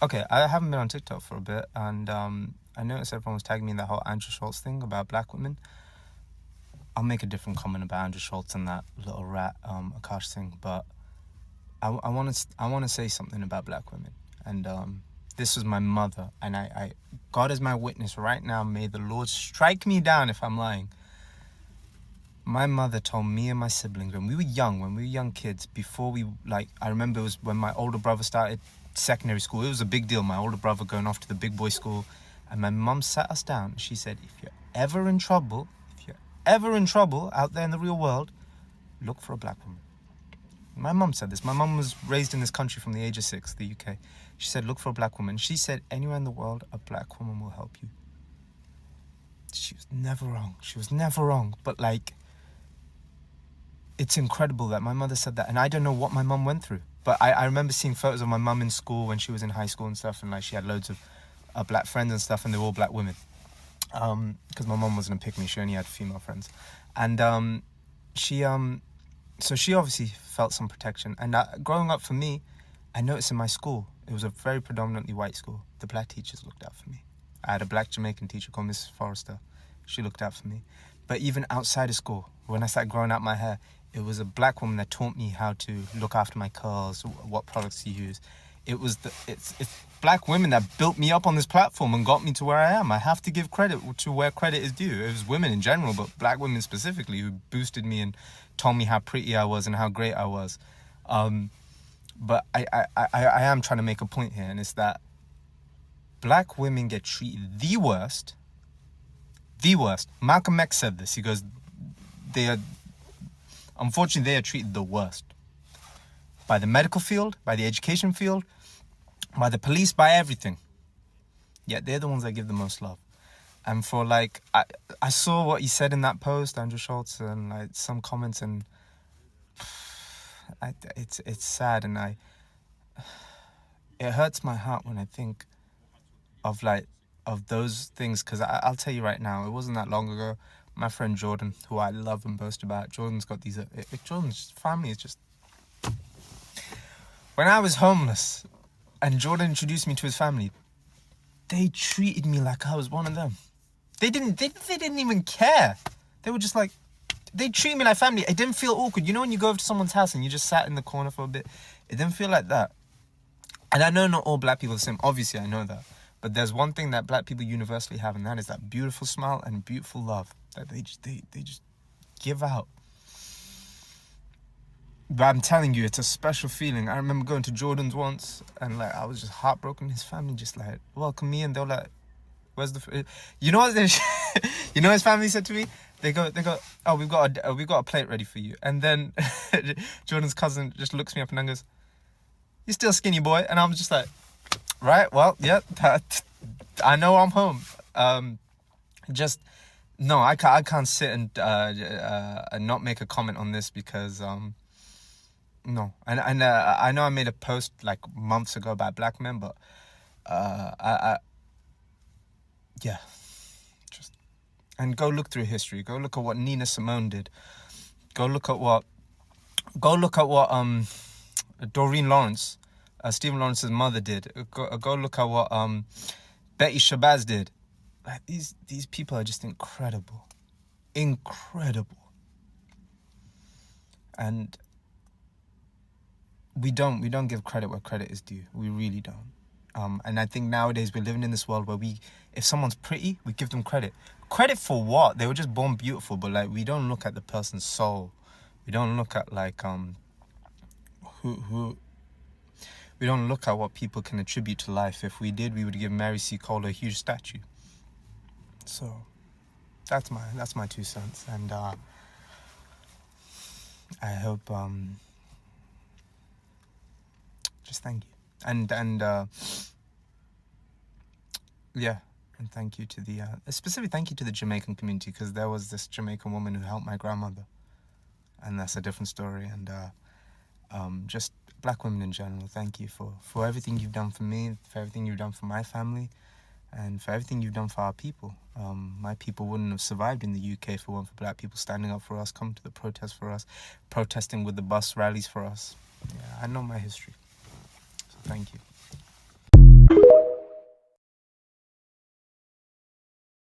Okay, I haven't been on TikTok for a bit, and I noticed everyone was tagging me in that whole Andrew Schultz thing about black women. I'll make a different comment about Andrew Schultz and that little rat Akash thing, but I want to say something about black women, and this was my mother, and I God is my witness right now. May the Lord strike me down if I'm lying. My mother told me and my siblings when we were young kids, before we, like, I remember it was when my older brother started secondary school. It was a big deal, my older brother going off to the big boy school. And my mum sat us down and she said, if you're ever in trouble out there in the real world, look for a black woman. My mum said this. My mum was raised in this country from the age of 6, the UK. She said, look for a black woman. She said, anywhere in the world, a black woman will help you. She was never wrong. But, like, it's incredible that my mother said that, and I don't know what my mum went through. But I remember seeing photos of my mum in school when she was in high school and stuff, and like she had loads of black friends and stuff, and they were all black women. Because my mum wasn't a pick me, she only had female friends, and so she obviously felt some protection. And growing up for me, I noticed in my school, it was a very predominantly white school. The black teachers looked out for me. I had a black Jamaican teacher called Mrs. Forrester. She looked out for me. But even outside of school, when I started growing out my hair, it was a black woman that taught me how to look after my curls, what products to use. It's black women that built me up on this platform and got me to where I am. I have to give credit to where credit is due. It was women in general, but black women specifically, who boosted me and told me how pretty I was and how great I was. But I am trying to make a point here, and it's that black women get treated the worst. The worst. Malcolm X said this. He goes, unfortunately, they are treated the worst. By the medical field, by the education field, by the police, by everything. Yet they're the ones that give the most love. And for, like, I saw what he said in that post, Andrew Schultz, and like some comments, and it's sad, and it hurts my heart when I think of those things, because I'll tell you right now, it wasn't that long ago. My friend Jordan, who I love and boast about, Jordan's got these. Jordan's family is just. When I was homeless, and Jordan introduced me to his family, they treated me like I was one of them. They didn't even care. They were just like, they treated me like family. It didn't feel awkward. You know when you go over to someone's house and you just sat in the corner for a bit? It didn't feel like that. And I know not all black people are the same. Obviously, I know that. But there's one thing that black people universally have, and that is that beautiful smile and beautiful love that they just give out. But I'm telling you, it's a special feeling. I remember going to Jordan's once, and like I was just heartbroken. His family just like welcomed me, and they were like, "Where's the?" You know what? You know what his family said to me? They go. Oh, we've got a plate ready for you. And then Jordan's cousin just looks me up and then goes, "You're still skinny, boy." And I'm just like, right, well, yeah, I know I'm home. Just no, I can't sit and not make a comment on this, because no, and I know I made a post like months ago about black men, but yeah, just, and go look through history. Go look at what Nina Simone did. Go look at what Doreen Lawrence, Stephen Lawrence's mother, did. Go look at what Betty Shabazz did. Like, these people are just incredible. And we don't give credit where credit is due. We really don't. And I think nowadays we're living in this world where if someone's pretty, we give them credit. Credit for what? They were just born beautiful, but like we don't look at the person's soul. We don't look at like who. We don't look at what people can attribute to life. If we did, we would give Mary C. Cole a huge statue. So that's my 2 cents, and I hope just thank you, and yeah, and thank you to the a specific thank you to the Jamaican community, because there was this Jamaican woman who helped my grandmother, and that's a different story. And just black women in general, thank you for everything you've done for me, for everything you've done for my family, and for everything you've done for our people. My people wouldn't have survived in the UK if it weren't for black people standing up for us, coming to the protests for us, protesting with the bus rallies for us. Yeah, I know my history. So thank you.